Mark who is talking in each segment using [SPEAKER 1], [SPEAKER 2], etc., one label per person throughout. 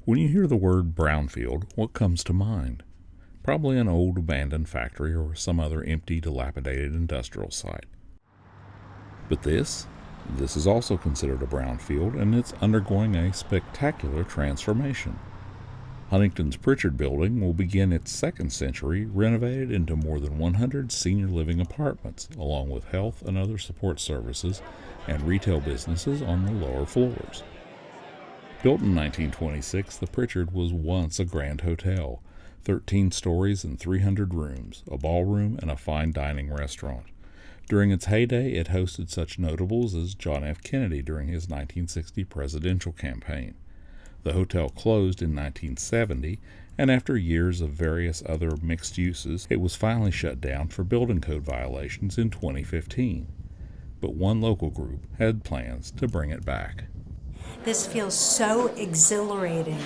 [SPEAKER 1] When you hear the word brownfield, what comes to mind? Probably an old abandoned factory or some other empty, dilapidated industrial site. But this is also considered a brownfield, and it's undergoing a spectacular transformation. Huntington's Prichard building will begin its second century, renovated into more than 100 senior living apartments, along with health and other support services and retail businesses on the lower floors. Built in 1926, the Prichard was once a grand hotel, 13 stories and 300 rooms, a ballroom, and a fine dining restaurant. During its heyday, it hosted such notables as John F. Kennedy during his 1960 presidential campaign. The hotel closed in 1970, and after years of various other mixed uses, it was finally shut down for building code violations in 2015. But one local group had plans to bring it back.
[SPEAKER 2] This feels so exhilarating.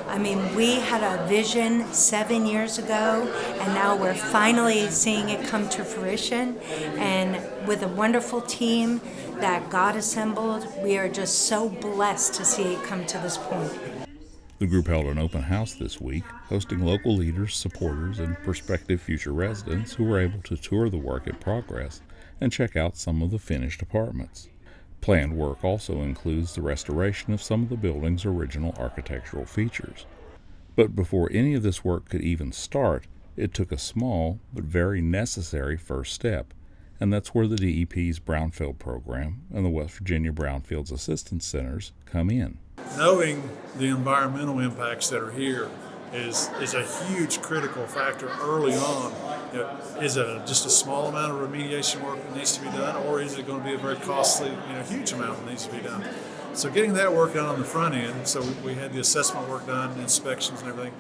[SPEAKER 2] I mean, we had a vision 7 years ago, and now we're finally seeing it come to fruition. And with a wonderful team that God assembled, we are just so blessed to see it come to this point.
[SPEAKER 1] The group held an open house this week, hosting local leaders, supporters, and prospective future residents who were able to tour the work in progress and check out some of the finished apartments. Planned work also includes the restoration of some of the building's original architectural features. But before any of this work could even start, it took a small but very necessary first step, and that's where the DEP's Brownfield program and the West Virginia Brownfields Assistance Centers come in.
[SPEAKER 3] Knowing the environmental impacts that are here is a huge critical factor early on. Is it just a small amount of remediation work that needs to be done, or is it going to be a very costly, huge amount that needs to be done? So getting that work done on the front end, so we had the assessment work done, inspections and everything,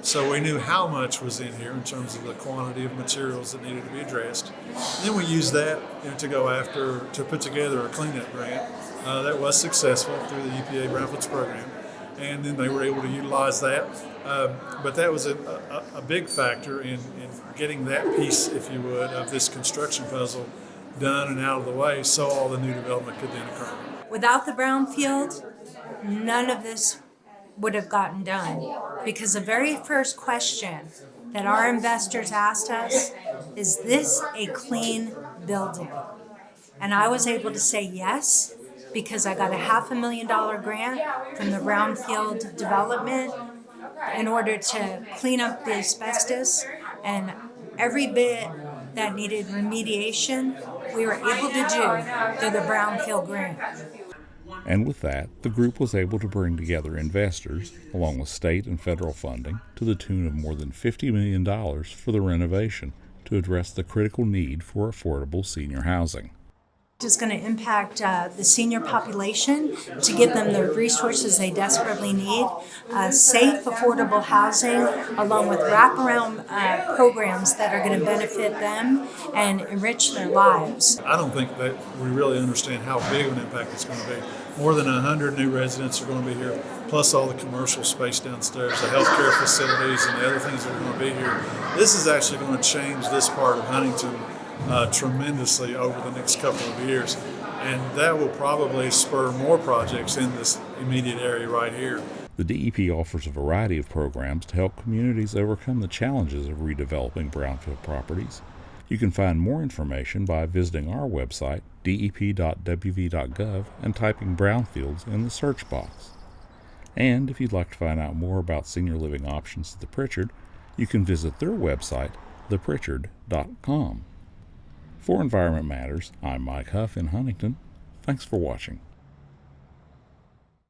[SPEAKER 3] so we knew how much was in here in terms of the quantity of materials that needed to be addressed. And then we used that to put together a cleanup grant that was successful through the EPA Brownfields program. And then they were able to utilize that. But that was a big factor in getting that piece, if you would, of this construction puzzle done and out of the way so all the new development could then occur.
[SPEAKER 2] Without the brownfield, none of this would have gotten done, because the very first question that our investors asked us is this a clean building? And I was able to say yes, because I got a $500,000 grant from the Brownfield development in order to clean up the asbestos, and every bit that needed remediation we were able to do through the Brownfield grant.
[SPEAKER 1] And with that, the group was able to bring together investors, along with state and federal funding, to the tune of more than $50 million for the renovation to address the critical need for affordable senior housing.
[SPEAKER 2] It's going to impact the senior population to give them the resources they desperately need, safe, affordable housing, along with wraparound programs that are going to benefit them and enrich their lives.
[SPEAKER 3] I don't think that we really understand how big of an impact it's going to be. More than 100 new residents are going to be here, plus all the commercial space downstairs, the healthcare facilities, and the other things that are going to be here. This is actually going to change this part of Huntington tremendously over the next couple of years, and that will probably spur more projects in this immediate area right here.
[SPEAKER 1] The DEP offers a variety of programs to help communities overcome the challenges of redeveloping brownfield properties. You can find more information by visiting our website, dep.wv.gov, and typing brownfields in the search box. And if you'd like to find out more about senior living options at the Prichard, you can visit their website, theprichard.com. For Environment Matters, I'm Mike Huff in Huntington. Thanks for watching.